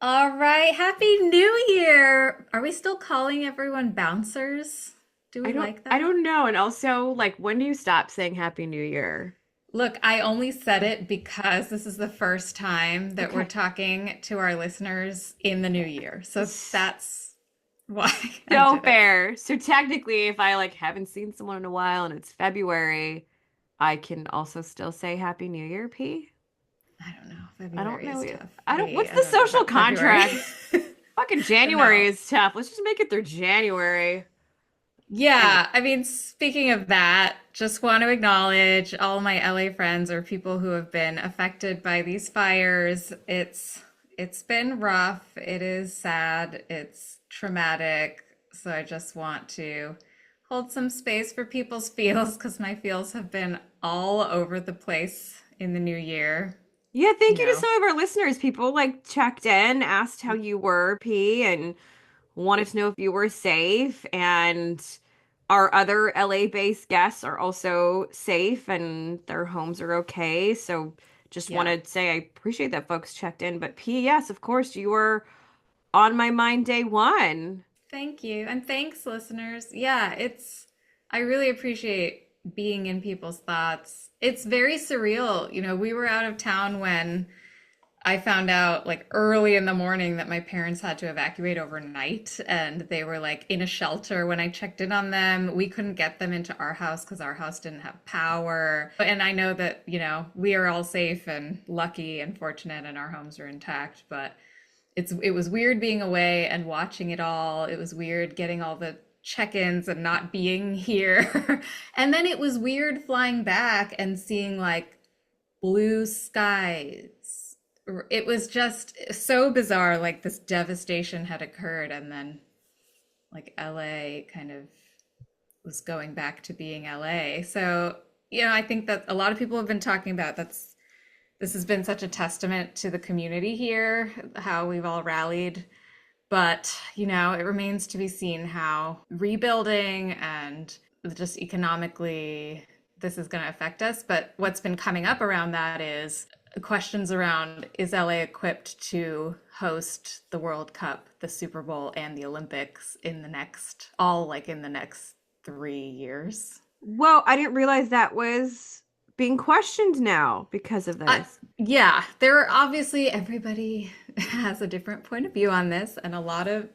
All right, Happy New Year! Are we still calling everyone bouncers? Do I we don't like I that? don't know. And also, like, when do you stop saying Happy New Year? Look, I only said it because this is the first time that we're Okay. talking to our listeners in the new year. So S- that's why I So did it. fair. So technically, if I like haven't seen someone in a while and it's February, I can also still say Happy New Year, P. I don't know. I don't February is know. tough. I don't, what's I the don't know social about February. contract? Fucking January No. is tough. Let's just make it through January. And Yeah, I mean, speaking of that, just want to acknowledge all my LA friends or people who have been affected by these fires. It's been rough. It is sad. It's traumatic. So I just want to hold some space for people's feels because my feels have been all over the place in the new year. yeah, You thank you to know, some of our listeners. People like checked in, asked how you were, P, and wanted to know if you were safe. And our other LA-based guests are also safe and their homes are okay. So just yeah. wanted to say I appreciate that folks checked in. But P, yes, of course, you were on my mind day one. Thank you. And thanks, listeners. Yeah, I really appreciate being in people's thoughts. It's very surreal. We were out of town when I found out like early in the morning that my parents had to evacuate overnight and they were like in a shelter. When I checked in on them, we couldn't get them into our house because our house didn't have power. And I know that, we are all safe and lucky and fortunate and our homes are intact, but it was weird being away and watching it all. It was weird getting all the check-ins and not being here. And then it was weird flying back and seeing like blue skies. It was just so bizarre, like this devastation had occurred and then like LA kind of was going back to being LA. So, I think that a lot of people have been talking about this has been such a testament to the community here, how we've all rallied. But, it remains to be seen how rebuilding and just economically this is going to affect us. But what's been coming up around that is questions around, is LA equipped to host the World Cup, the Super Bowl, and the Olympics in the next 3 years? Well, I didn't realize that was being questioned now because of I, this. yeah, there are obviously everybody has a different point of view on this, and a lot of,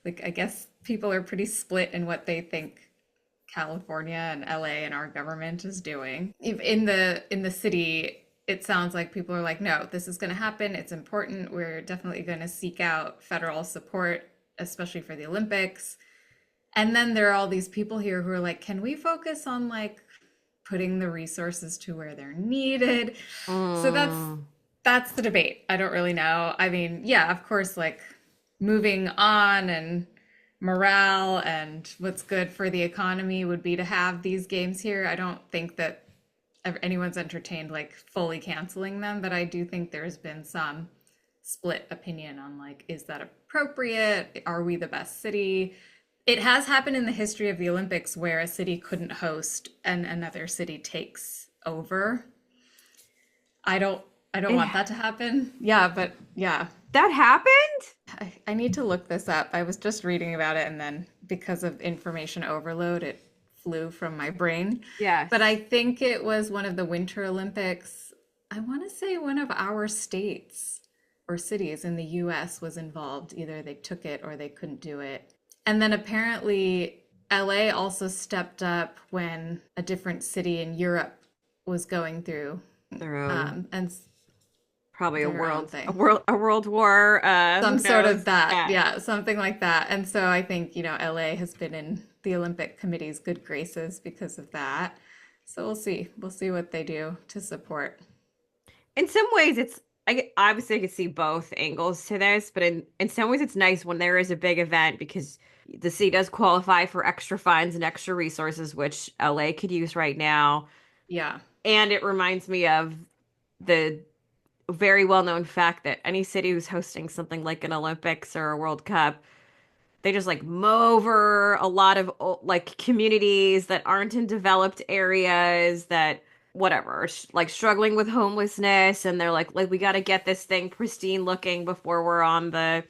like, I guess people are pretty split in what they think California and LA and our government is doing. In the city, it sounds like people are like, no, this is going to happen. It's important. We're definitely going to seek out federal support, especially for the Olympics. And then there are all these people here who are like, can we focus on like putting the resources to where they're needed? So Mm. that's the debate. I don't really know. I mean, yeah, of course, like moving on and morale and what's good for the economy would be to have these games here. I don't think that anyone's entertained like fully canceling them, but I do think there's been some split opinion on like, is that appropriate? Are we the best city? It has happened in the history of the Olympics where a city couldn't host and another city takes over. I don't I don't It want that to happen. Yeah, but yeah. that happened? I need to look this up. I was just reading about it and then because of information overload, it flew from my brain. But I Yes. think it was one of the Winter Olympics. I want to say one of our states or cities in the US was involved. Either they took it or they couldn't do it. And then apparently LA also stepped up when a different city in Europe was going through Their own, and probably their own a thing. world war. Some Who sort of knows? that, Yeah. yeah, something like that. And so I think, LA has been in the Olympic Committee's good graces because of that. So we'll see. We'll see what they do to support. In some ways, obviously I could see both angles to this, but in some ways, it's nice when there is a big event because the city does qualify for extra funds and extra resources, which LA could use right now. Yeah. And it reminds me of the very well known fact that any city who's hosting something like an Olympics or a World Cup, they just like mow over a lot of like communities that aren't in developed areas that whatever, like struggling with homelessness, and they're like we got to get this thing pristine looking before we're on the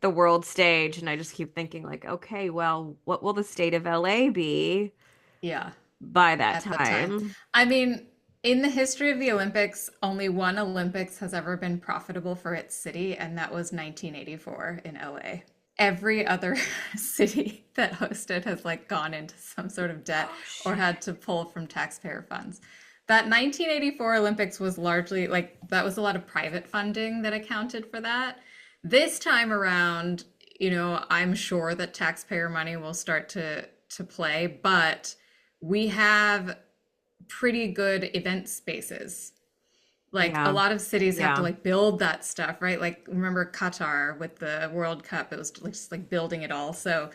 world stage. And I just keep thinking like, okay, well, what will the state of LA be Yeah, by that at the time. time? I mean, in the history of the Olympics, only one Olympics has ever been profitable for its city, and that was 1984 in LA. Every other city that hosted has like gone into some sort of debt Oh or shit. had to pull from taxpayer funds. That 1984 Olympics was largely like that was a lot of private funding that accounted for that. This time around, I'm sure that taxpayer money will start to play, but we have pretty good event spaces. Like a Yeah. lot of cities have to Yeah. like build that stuff, right? Like remember Qatar with the World Cup, it was just like building it all. So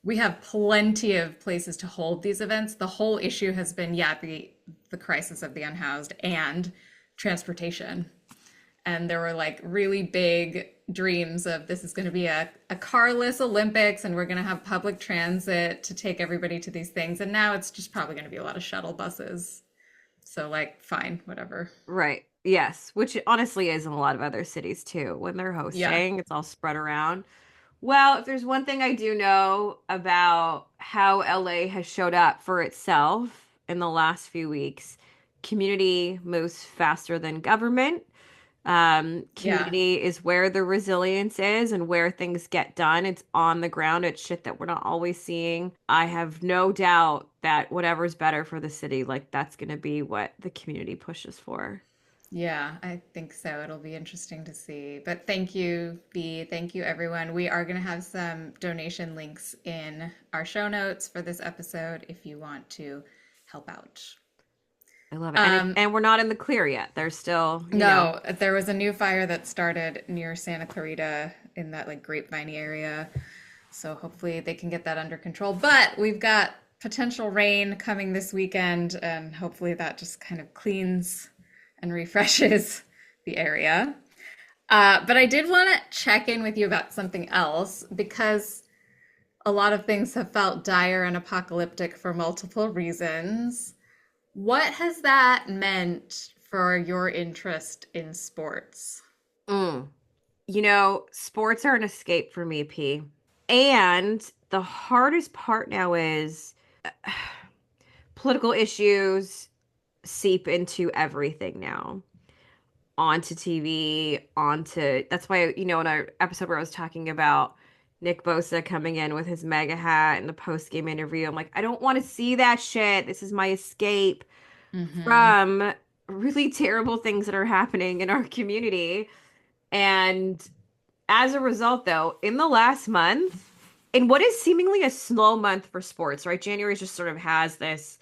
we have plenty of places to hold these events. The whole issue has been, yeah, the crisis of the unhoused and transportation. And there were like really big dreams of this is going to be a carless Olympics and we're going to have public transit to take everybody to these things. And now it's just probably going to be a lot of shuttle buses. So like, fine, whatever. Right. Yes, which honestly is in a lot of other cities too. When they're Yeah, hosting, it's all spread around. Well, if there's one thing I do know about how LA has showed up for itself in the last few weeks, community moves faster than government. yeah, Community is where the resilience is and where things get done. It's on the ground. It's shit that we're not always seeing. I have no doubt that whatever's better for the city, like that's going to be what the community pushes for. yeah, I think so. It'll be interesting to see. But thank you, V. Thank you, everyone. We are going to have some donation links in our show notes for this episode if you want to help out. I love it. Um, And we're not in the clear yet. There's still, no, there was a new fire that started near Santa Clarita in that like grapevine area. So hopefully they can get that under control. But we've got potential rain coming this weekend, and hopefully that just kind of cleans and refreshes the area. But I did want to check in with you about something else because a lot of things have felt dire and apocalyptic for multiple reasons. What has that meant for your interest in sports? mm. Sports are an escape for me, P. And the hardest part now is political issues seep into everything now. Onto TV, onto that's why, in our episode where I was talking about Nick Bosa coming in with his mega hat and the post-game interview, I'm like, I don't want to see that shit. This is my escape Mm-hmm. from really terrible things that are happening in our community. And as a result, though, in the last month, in what is seemingly a slow month for sports, right? January just sort of has this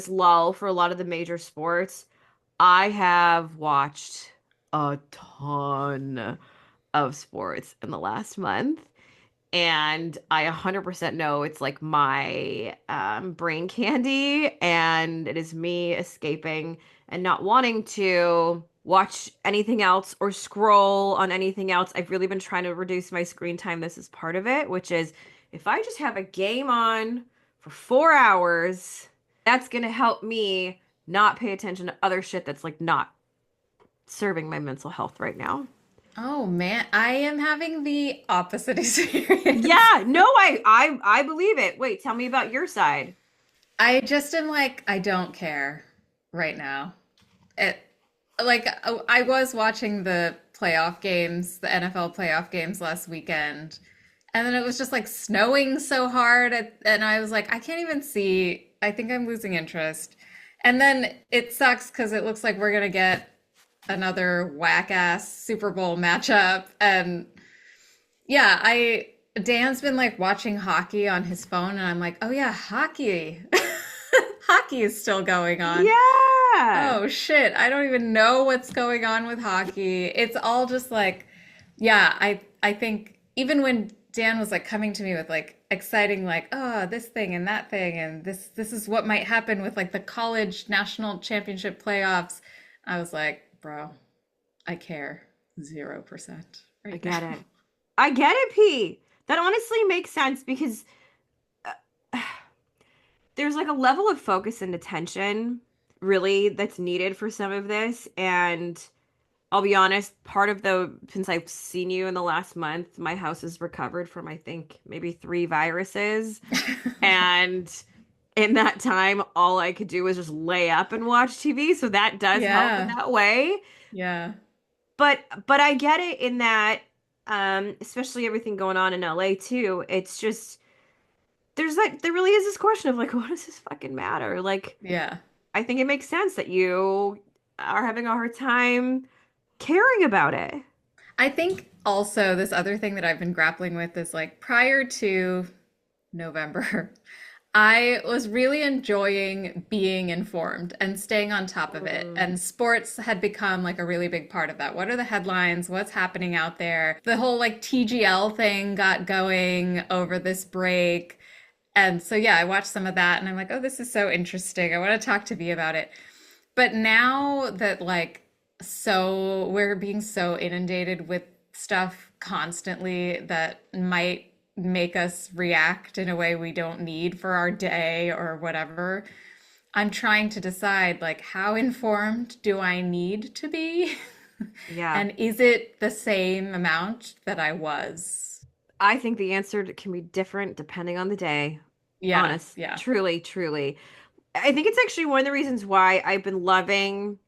lull for a lot of the major sports. I have watched a ton of sports in the last month. And I 100% know it's like my brain candy, and it is me escaping and not wanting to watch anything else or scroll on anything else. I've really been trying to reduce my screen time. This is part of it, which is if I just have a game on for 4 hours, that's going to help me not pay attention to other shit that's like not serving my mental health right now. Oh man, I am having the opposite experience. Yeah, no, I believe it. Wait, tell me about your side. I just am like, I don't care right now. It like I was watching the playoff games, the NFL playoff games last weekend, and then it was just like snowing so hard, and I was like, I can't even see. I think I'm losing interest. And then it sucks because it looks like we're gonna get another whack ass Super Bowl matchup, and yeah, I Dan's been like watching hockey on his phone, and I'm like, oh yeah, hockey. Hockey is still going on. Yeah. Oh shit, I don't even know what's going on with hockey. It's all just like, yeah, I think even when Dan was like coming to me with like exciting like, oh, this thing and that thing and this is what might happen with like the college national championship playoffs, I was like, bro, I care 0% I right get now. it. I get it, P. That honestly makes sense because there's like a level of focus and attention really that's needed for some of this. And I'll be honest, part of the since I've seen you in the last month, my house has recovered from I think maybe 3 viruses. And in that time, all I could do was just lay up and watch TV. So that does help in Yeah. that way. Yeah. But I get it in that especially everything going on in LA too. It's just there really is this question of like, what does this fucking matter? Like, Yeah. I think it makes sense that you are having a hard time caring about it. I think also this other thing that I've been grappling with is like prior to November, I was really enjoying being informed and staying on top of it. Mm, And sports had become like a really big part of that. What are the headlines? What's happening out there? The whole like TGL thing got going over this break. And so, yeah, I watched some of that and I'm like, oh, this is so interesting. I want to talk to V about it. But now that like so we're being so inundated with stuff constantly that might make us react in a way we don't need for our day or whatever. I'm trying to decide like how informed do I need to be? yeah. And is it the same amount that I was? I think the answer can be different depending on the day. Yeah, Honest. yeah. Truly, truly. I think it's actually one of the reasons why I've been loving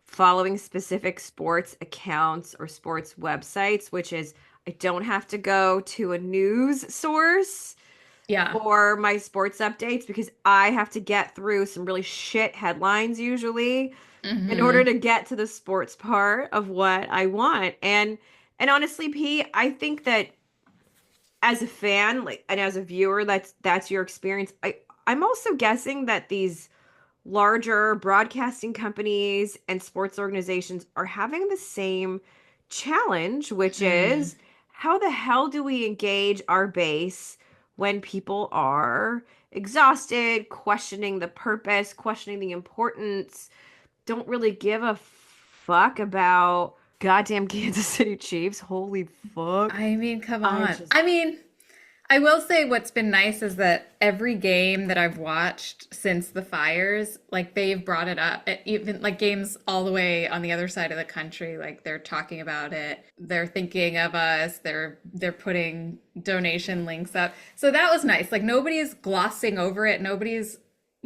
following specific sports accounts or sports websites, which is I don't have to go to a news source Yeah. for my sports updates because I have to get through some really shit headlines usually in order Hmm. to get to the sports part of what I want. And honestly, P, I think that as a fan, like and as a viewer, that's your experience. I'm also guessing that these larger broadcasting companies and sports organizations are having the same challenge, which Mm. is how the hell do we engage our base when people are exhausted, questioning the purpose, questioning the importance, don't really give a fuck about goddamn Kansas City Chiefs. Holy fuck. I mean, come I on. just I mean, I will say what's been nice is that every game that I've watched since the fires, like they've brought it up. Even like games all the way on the other side of the country, like they're talking about it. They're thinking of us. They're putting donation links up. So that was nice. Like nobody's glossing over it. Nobody's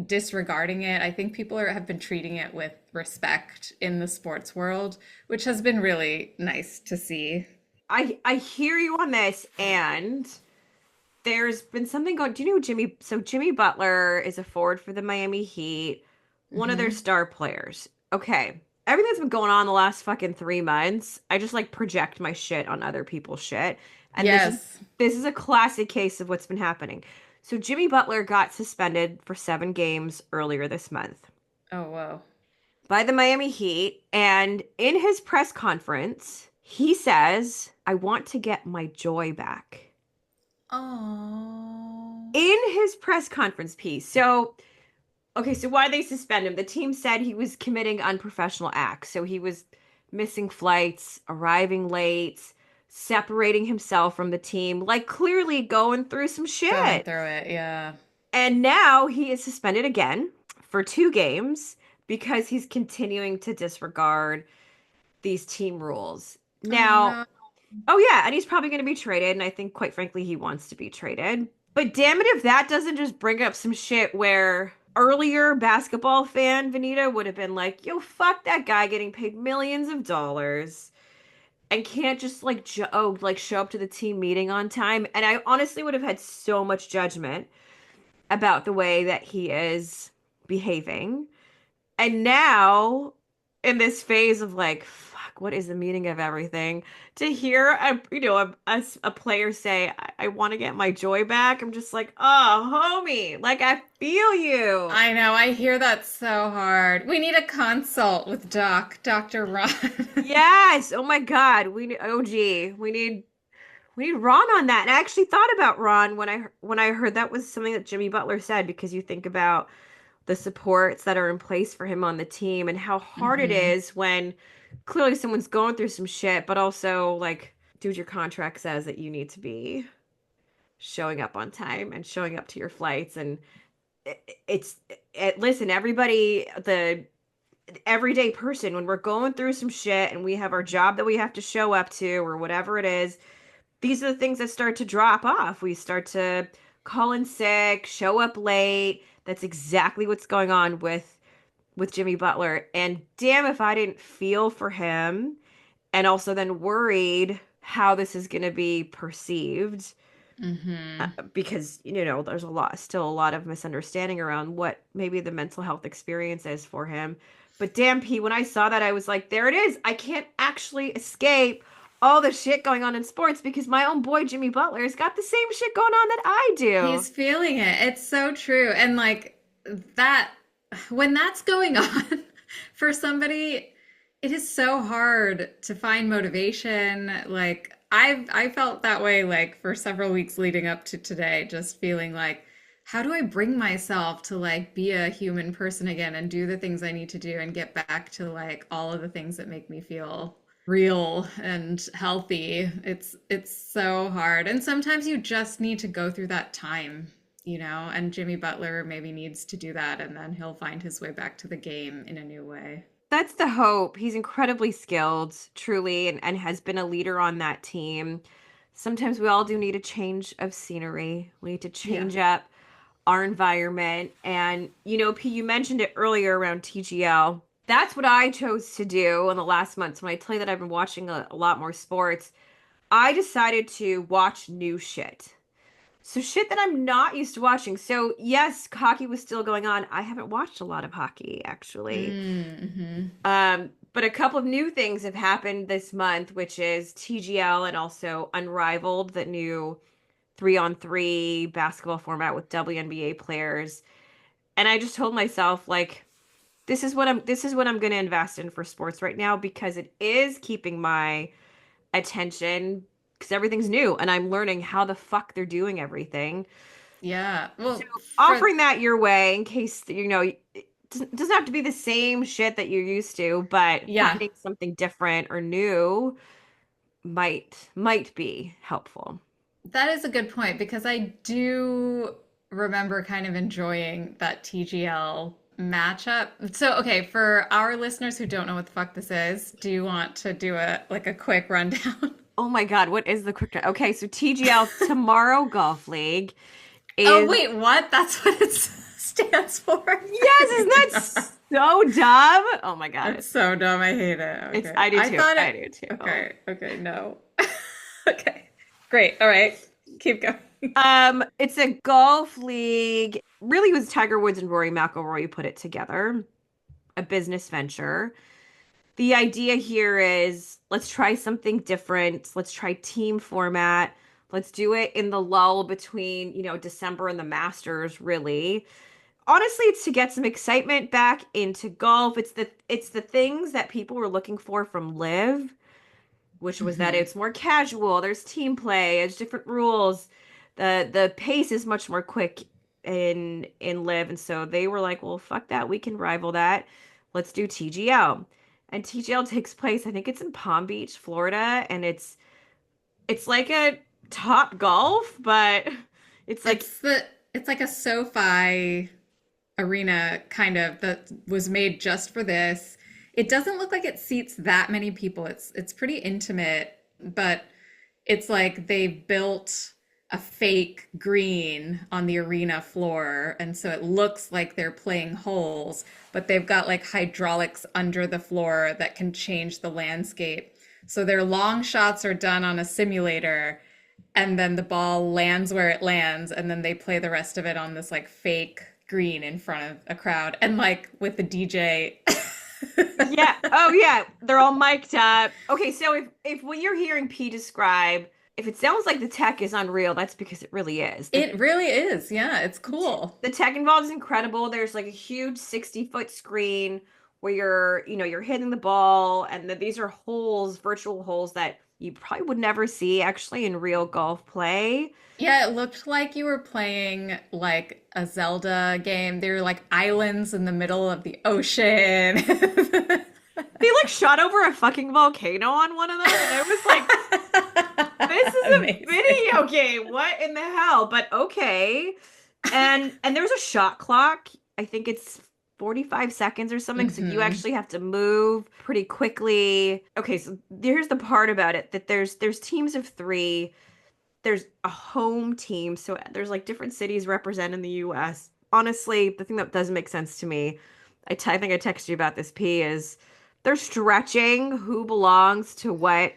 disregarding it. I think people have been treating it with respect in the sports world, which has been really nice to see. I hear you on this and there's been something going. Do you know Jimmy? So Jimmy Butler is a forward for the Miami Heat, one of their Hmm. star players. Okay. Everything that's been going on the last fucking 3 months, I just like project my shit on other people's shit. And Yes. this is a classic case of what's been happening. So Jimmy Butler got suspended for 7 games earlier this month Oh, whoa. by the Miami Heat. And in his press conference, he says, I want to get my joy back. Oh. In his press conference piece. So, okay, so why they suspend him? The team said he was committing unprofessional acts. So he was missing flights, arriving late, separating himself from the team, like clearly going through some Going shit. through it, yeah. And now he is suspended again for 2 games because he's continuing to disregard these team rules. Oh Now, no. oh yeah, and he's probably going to be traded, and I think quite frankly he wants to be traded. But damn it if that doesn't just bring up some shit where earlier basketball fan Vanita would have been like, "Yo, fuck that guy getting paid millions of dollars and can't just like like show up to the team meeting on time." And I honestly would have had so much judgment about the way that he is behaving. And now, in this phase of like, fuck, what is the meaning of everything? To hear a player say, I want to get my joy back. I'm just like, oh, homie, like I feel you. I know, I hear that so hard. We need a consult with Dr. Ron. Yes. Oh my God. OG. We need Ron on that. And I actually thought about Ron when I heard that was something that Jimmy Butler said because you think about the supports that are in place for him on the team and how hard it Hmm. is when clearly someone's going through some shit, but also like, dude, your contract says that you need to be showing up on time and showing up to your flights. And it's listen, everybody, the everyday person, when we're going through some shit and we have our job that we have to show up to or whatever it is, these are the things that start to drop off. We start to call in sick, show up late. That's exactly what's going on with Jimmy Butler. And damn if I didn't feel for him and also then worried how this is going to be perceived Hmm. because there's still a lot of misunderstanding around what maybe the mental health experience is for him. But damn P, when I saw that, I was like, there it is. I can't actually escape all the shit going on in sports because my own boy Jimmy Butler has got the same shit going on that I do. He's feeling it. It's so true. And like that, when that's going on for somebody, it is so hard to find motivation. Like I felt that way like for several weeks leading up to today, just feeling like, how do I bring myself to like be a human person again and do the things I need to do and get back to like all of the things that make me feel real and healthy. It's so hard. And sometimes you just need to go through that time, and Jimmy Butler maybe needs to do that and then he'll find his way back to the game in a new way. That's the hope. He's incredibly skilled, truly, and has been a leader on that team. Sometimes we all do need a change of scenery. We need to Yeah. change up our environment. And, P, you mentioned it earlier around TGL. That's what I chose to do in the last months. When I tell you that I've been watching a lot more sports, I decided to watch new shit. So shit that I'm not used to watching. So yes, hockey was still going on. I haven't watched a lot of hockey actually. Mm-hmm. But a couple of new things have happened this month, which is TGL and also Unrivaled, the new 3-on-3 basketball format with WNBA players. And I just told myself like this is what I'm going to invest in for sports right now because it is keeping my attention because everything's new and I'm learning how the fuck they're doing everything. Yeah. So Well, for offering that your way in case it doesn't have to be the same shit that you're used to, but yeah, finding something different or new might be helpful. that is a good point because I do remember kind of enjoying that TGL matchup. So, okay, for our listeners who don't know what the fuck this is, do you want to do a quick rundown? Oh my God, what is the quick? Okay, so TGL Tomorrow Golf League Oh, is wait, what? That's what it stands for? I yes, isn't didn't that know. so dumb? Oh my God, That's so dumb. I hate it. it's Okay. I do I too. thought I it. do too. Okay. Okay. No. Okay. Great. All right. Keep going. It's a golf league. Really, it was Tiger Woods and Rory McIlroy who put it together, a business venture. The idea here is let's try something different. Let's try team format. Let's do it in the lull between, December and the Masters, really. Honestly, it's to get some excitement back into golf. It's the things that people were looking for from Live, which was that Hmm. it's more casual. There's team play. There's different rules. The pace is much more quick in Live, and so they were like, "Well, fuck that. We can rival that. Let's do TGL." And TGL takes place, I think it's in Palm Beach, Florida, and it's like a Top Golf, but it's like It's the it's like a SoFi arena kind of that was made just for this. It doesn't look like it seats that many people. It's pretty intimate, but it's like they built a fake green on the arena floor, and so it looks like they're playing holes, but they've got like hydraulics under the floor that can change the landscape. So their long shots are done on a simulator, and then the ball lands where it lands, and then they play the rest of it on this like fake green in front of a crowd and like with the DJ. yeah. Oh yeah, they're all mic'd up. Okay, so if what you're hearing P describe, if it sounds like the tech is unreal, that's because it really is. The It really is. Yeah, it's cool. the tech involved is incredible. There's like a huge 60-foot screen where you're hitting the ball, and these are holes, virtual holes that you probably would never see actually in real golf play. Yeah, it looked like you were playing like a Zelda game. There were like islands in the middle of the ocean. They like shot over a fucking volcano on one of them, and I was like, this is a Amazing. video game. What in the hell? But okay. And there's a shot clock. I think it's 45 seconds or something. So you Hmm. actually have to move pretty quickly. Okay, so here's the part about it that there's teams of three. There's a home team. So there's like different cities represented in the US. Honestly, the thing that doesn't make sense to me, I think I texted you about this, P, is they're stretching who belongs to what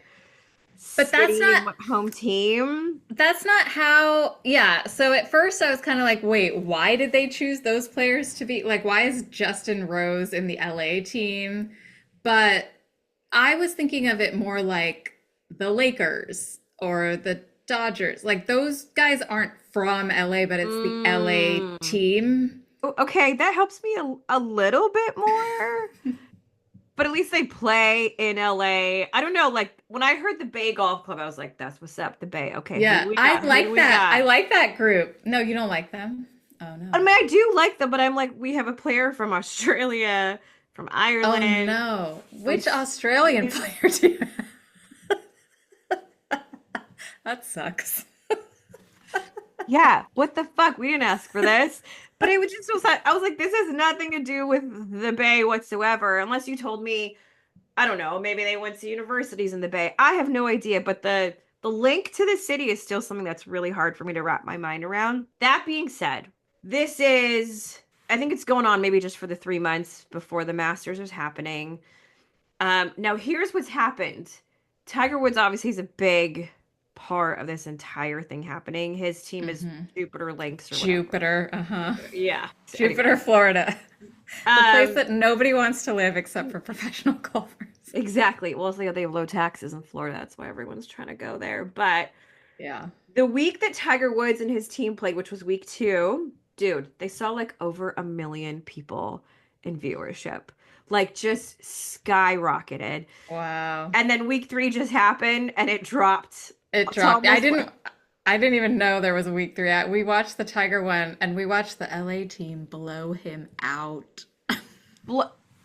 But that's city not and what home team. That's not how, yeah. So at first I was kind of like, wait, why did they choose those players to be like, why is Justin Rose in the LA team? But I was thinking of it more like the Lakers or the Dodgers. Like those guys aren't from LA, but it's the LA Mm. team. Okay, that helps me a little bit more. But at least they play in LA. I don't know, like when I heard the Bay Golf Club, I was like, that's what's up, the Bay. Okay, who do Yeah, we I got? Who do like we that. I got? like that group. No, you don't like them. Oh I no. mean, I do like them, but I'm like, we have a player from Australia, from Oh Ireland, no. from Which Australian Sweden. player do you have? That sucks. Yeah, what the fuck? We didn't ask for this. But it was just so sad. I was like, this has nothing to do with the Bay whatsoever, unless you told me, I don't know, maybe they went to universities in the Bay. I have no idea, but the link to the city is still something that's really hard for me to wrap my mind around. That being said, this is I think it's going on maybe just for the 3 months before the Masters is happening. Now here's what's happened. Tiger Woods obviously is a big part of this entire thing happening. His team is Hmm. Jupiter Links or whatever. Jupiter, uh-huh. Yeah. Jupiter, Anyway. Florida. The place Um, that nobody wants to live except for professional golfers. exactly. Well, they have low taxes in Florida. That's why everyone's trying to go there. But Yeah. the week that Tiger Woods and his team played, which was week two, dude, they saw like over 1 million people in viewership. Like just skyrocketed. Wow. And then week three just happened and it dropped It to dropped. almost like I didn't even know there was a week three. We watched the Tiger one and we watched the LA team blow him out.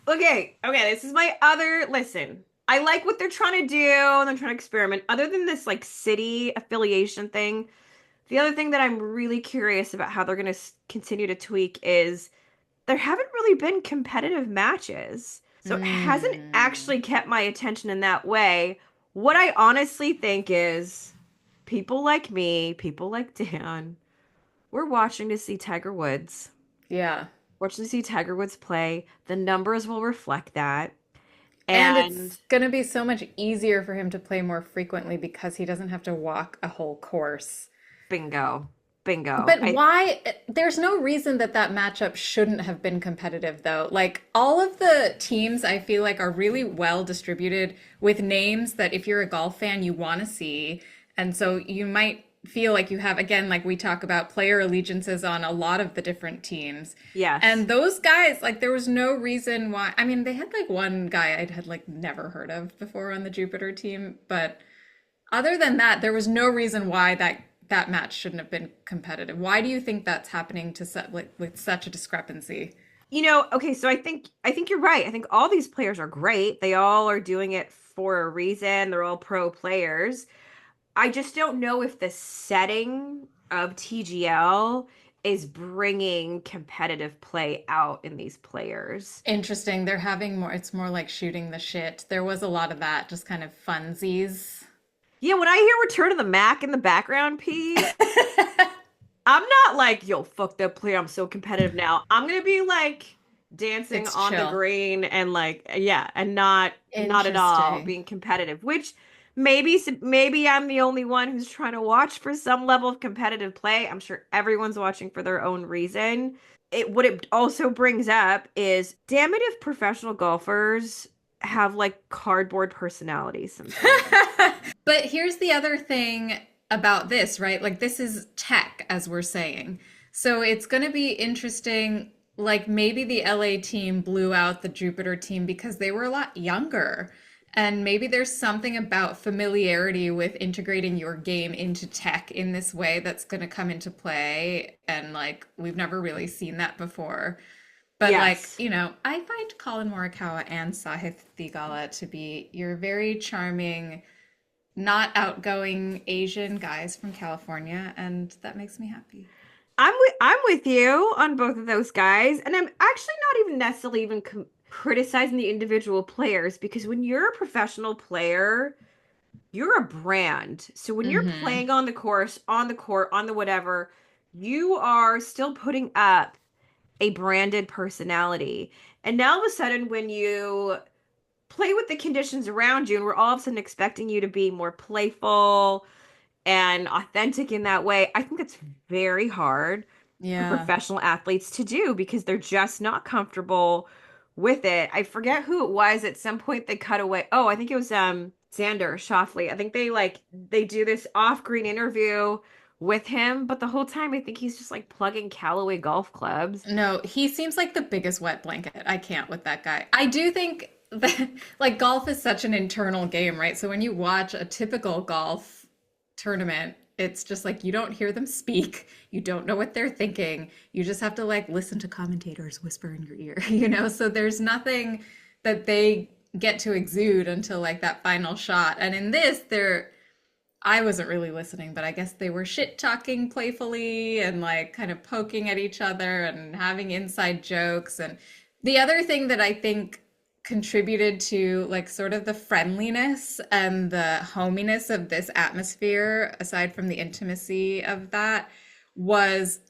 okay, okay, this is my other listen. I like what they're trying to do and they're trying to experiment. Other than this like city affiliation thing, the other thing that I'm really curious about how they're going to continue to tweak is there haven't really been competitive matches. So it hasn't Mm. actually kept my attention in that way. What I honestly think is people like me, people like Dan, we're watching to see Tiger Woods. Yeah. Watching to see Tiger Woods play. The numbers will reflect that. And And it's going to be so much easier for him to play more frequently because he doesn't have to walk a whole course. bingo. Bingo. But why? There's no reason that that matchup shouldn't have been competitive, though. Like, all of the teams I feel like are really well distributed with names that if you're a golf fan, you want to see. And so you might feel like you have, again, like we talk about player allegiances on a lot of the different teams. Yes. And those guys, like, there was no reason why. I mean, they had like one guy I'd had like never heard of before on the Jupiter team, but other than that, there was no reason why that match shouldn't have been competitive. Why do you think that's happening to like with such a discrepancy? Okay, so I think you're right. I think all these players are great. They all are doing it for a reason. They're all pro players. I just don't know if the setting of TGL is bringing competitive play out in these players. Interesting. They're having more, it's more like shooting the shit. There was a lot of that, just kind of funsies. Yeah, when I hear Return of the Mac in the background, P, I'm not like, yo, fuck that player. I'm so competitive now. I'm gonna be like dancing It's on the chill. green and like, yeah, and not at all Interesting. being competitive, which maybe I'm the only one who's trying to watch for some level of competitive play. I'm sure everyone's watching for their own reason. What it also brings up is damn it if professional golfers have like cardboard personalities sometimes. But here's the other thing about this, right? Like, this is tech, as we're saying. So it's going to be interesting. Like, maybe the LA team blew out the Jupiter team because they were a lot younger. And maybe there's something about familiarity with integrating your game into tech in this way that's going to come into play. And like, we've never really seen that before. But like, Yes. I find Colin Morikawa and Sahith Theegala to be your very charming, not outgoing Asian guys from California, and that makes me happy. I'm with you on both of those guys, and I'm actually not even necessarily even criticizing the individual players because when you're a professional player, you're a brand. So when you're Mm-hmm. playing on the course, on the court, on the whatever, you are still putting up a branded personality. And now all of a sudden, when you play with the conditions around you, and we're all of a sudden expecting you to be more playful and authentic in that way, I think it's very hard for Yeah. professional athletes to do because they're just not comfortable with it. I forget who it was. At some point they cut away. Oh, I think it was Xander Schauffele. I think they do this off-green interview with him, but the whole time I think he's just like plugging Callaway golf clubs. No, he seems like the biggest wet blanket. I can't with that guy. I do think that like golf is such an internal game, right? So when you watch a typical golf tournament, it's just like you don't hear them speak. You don't know what they're thinking. You just have to like listen to commentators whisper in your ear, you know? So there's nothing that they get to exude until like that final shot. And in this, I wasn't really listening, but I guess they were shit talking playfully and like kind of poking at each other and having inside jokes. And the other thing that I think contributed to like sort of the friendliness and the hominess of this atmosphere, aside from the intimacy of that, was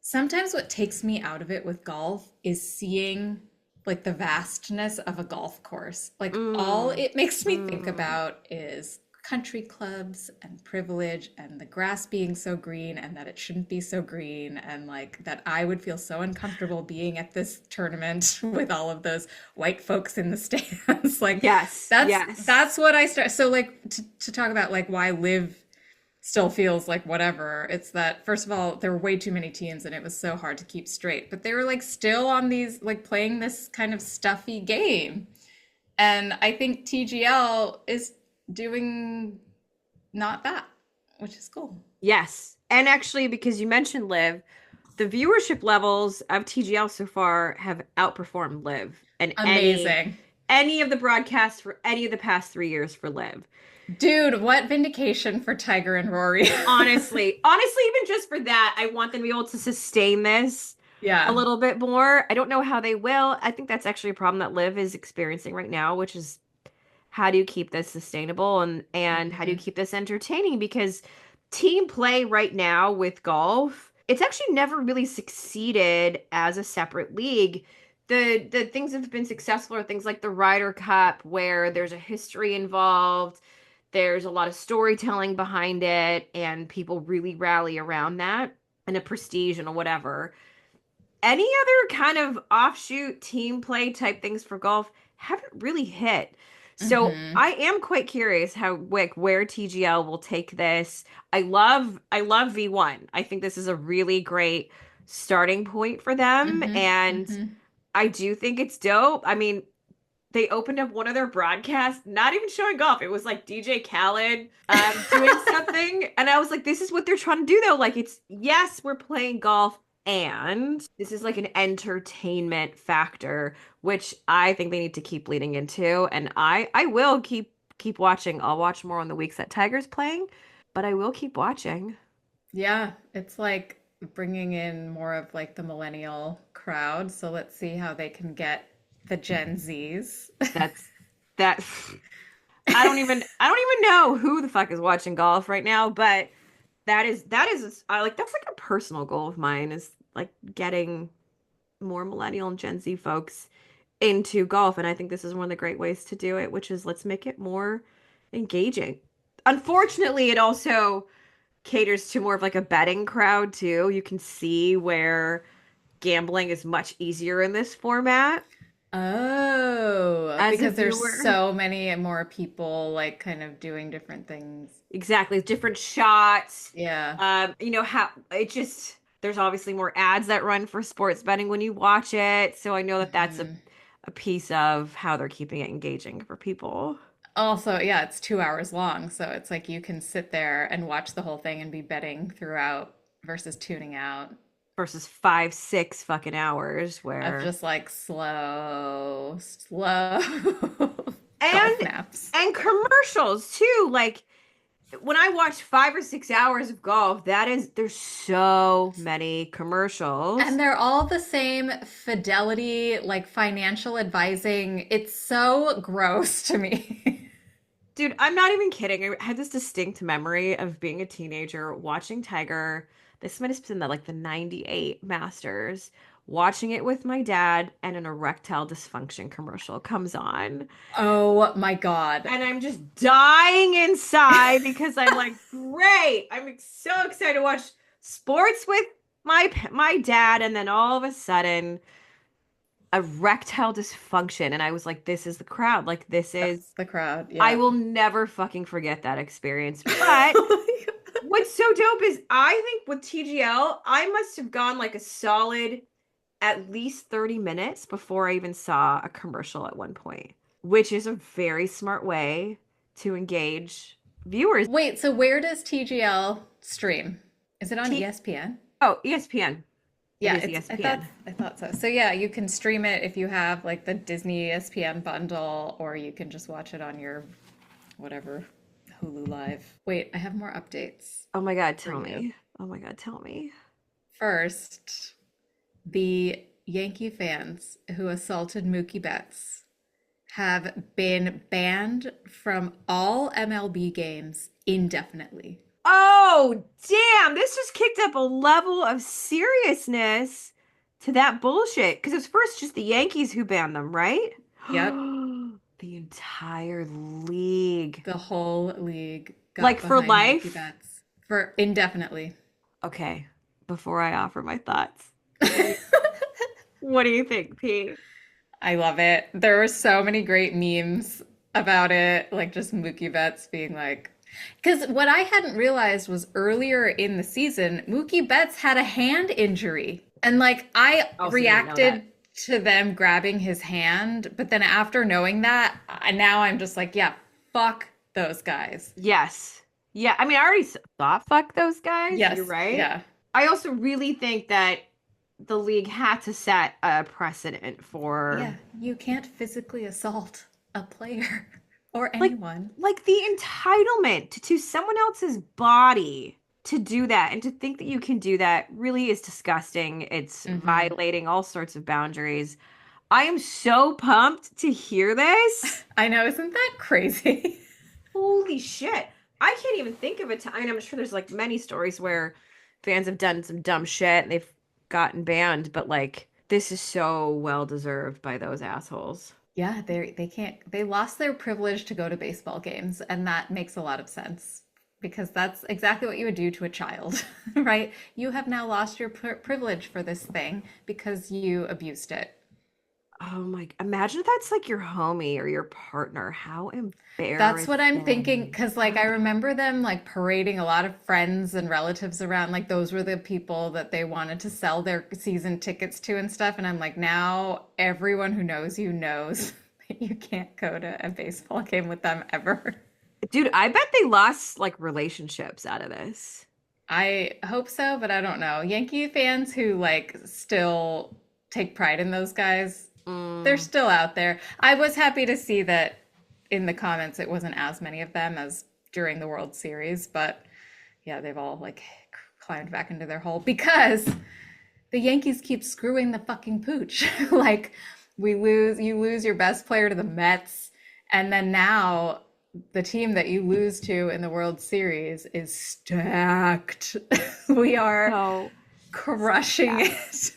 sometimes what takes me out of it with golf is seeing like the vastness of a golf course. Like all Mm, it makes me think mm. about is country clubs and privilege and the grass being so green and that it shouldn't be so green and like that I would feel so uncomfortable being at this tournament with all of those white folks in the stands. Like Yes, yes. that's what I start. So like to talk about like why live still feels like whatever. It's that first of all, there were way too many teams and it was so hard to keep straight. But they were like still on these like playing this kind of stuffy game. And I think TGL is doing not that, which is cool. Yes. And actually, because you mentioned Live, the viewership levels of TGL so far have outperformed Live and Amazing. any of the broadcasts for any of the past 3 years for Live. Dude, what vindication for Tiger and Rory. Honestly, even just for that, I want them to be able to sustain this a Yeah. little bit more. I don't know how they will. I think that's actually a problem that Live is experiencing right now, which is how do you keep this sustainable and how do you Mhm. keep this entertaining? Because team play right now with golf, it's actually never really succeeded as a separate league. The things that have been successful are things like the Ryder Cup, where there's a history involved, there's a lot of storytelling behind it, and people really rally around that and a prestige and a whatever. Any other kind of offshoot team play type things for golf haven't really hit. So Mhm. I am quite curious how like where TGL will take this. I love V1. I think this is a really great starting point for them Mhm. and Mhm. I do think it's dope. I mean, they opened up one of their broadcasts, not even showing golf. It was like DJ Khaled doing something. And I was like, this is what they're trying to do, though. Like, it's yes, we're playing golf, and this is like an entertainment factor, which I think they need to keep leading into. And I will keep watching. I'll watch more on the weeks that Tiger's playing, but I will keep watching. Yeah, it's like bringing in more of like the millennial crowd. So let's see how they can get the Gen Zs. That's that. I don't even know who the fuck is watching golf right now, but that is I like that's like a personal goal of mine is like getting more millennial and Gen Z folks into golf, and I think this is one of the great ways to do it, which is let's make it more engaging. Unfortunately, it also caters to more of like a betting crowd too. You can see where gambling is much easier in this format Oh, as a because there's viewer. so many more people like kind of doing different things. Exactly, different shots. Yeah. You know how it just there's obviously more ads that run for sports betting when you watch it, so I know that that's Mhm. a piece of how they're keeping it engaging for people Also, yeah, it's 2 hours long, so it's like you can sit there and watch the whole thing and be betting throughout versus tuning out versus 5, 6 fucking hours of where just like slow and golf naps. and commercials too. Like when I watch 5 or 6 hours of golf, there's so many And commercials. they're all the same fidelity, like financial advising. It's so gross to me. Dude, I'm not even kidding. I had this distinct memory of being a teenager watching Tiger. This might have been the 98 Masters, watching it with my dad, and an erectile dysfunction commercial comes on. Oh my God. And I'm just dying inside because I'm like, great. So excited to watch sports with my dad, and then all of a sudden erectile dysfunction, and I was like, this is the crowd. Like this is That's the crowd. I Yeah. will never fucking forget that experience. But what's so dope is I think with TGL, I must have gone like a solid at least 30 minutes before I even saw a commercial at one point, which is a very smart way to engage viewers. Wait, so where does TGL stream? Is it on T ESPN? Oh, ESPN. It Yeah, is it's ESPN. I thought so. So yeah, you can stream it if you have like the Disney ESPN bundle, or you can just watch it on your whatever Hulu Live. Wait, I have more updates Oh my God, for tell you. me. Oh my God, tell me. First, the Yankee fans who assaulted Mookie Betts have been banned from all MLB games indefinitely. Oh, damn. This just kicked up a level of seriousness to that bullshit. Because it was first just the Yankees who banned them, right? Yep, The entire league. the whole league got Like for behind Mookie life? Betts for indefinitely. Okay, before I offer my thoughts, what do you think, P? I love it. There were so many great memes about it, like just Mookie Betts being like, because what I hadn't realized was earlier in the season, Mookie Betts had a hand injury. And like I Also didn't know that. reacted to them grabbing his hand, but then after knowing that, now I'm just like, yeah, fuck those guys. Yes. Yeah, I mean, I already thought fuck those guys. You're Yes, right. yeah. I also really think that the league had to set a precedent for Yeah, you can't physically assault a player or like anyone. the entitlement to someone else's body to do that, and to think that you can do that really is disgusting. It's Hmm. violating all sorts of boundaries. I am so pumped to hear this. I know, isn't that crazy? Holy shit. I can't even think of a time. I mean, I'm sure there's like many stories where fans have done some dumb shit and they've gotten banned, but like this is so well deserved by those assholes. Yeah, they can't they lost their privilege to go to baseball games, and that makes a lot of sense because that's exactly what you would do to a child, right? You have now lost your privilege for this thing because you abused it. Oh my, imagine if that's like your homie or your partner. How That's what I'm thinking embarrassing. because like I remember them like parading a lot of friends and relatives around, like those were the people that they wanted to sell their season tickets to and stuff, and I'm like, now everyone who knows you knows that you can't go to a baseball game with them ever. Dude, I bet they lost like relationships out of this. I hope so, but I don't know. Yankee fans who like still take pride in those guys, they're Mm, still out there. I was happy to see that in the comments it wasn't as many of them as during the World Series, but yeah, they've all like climbed back into their hole because the Yankees keep screwing the fucking pooch. Like you lose your best player to the Mets, and then now the team that you lose to in the World Series is stacked. We are so crushing sad. it.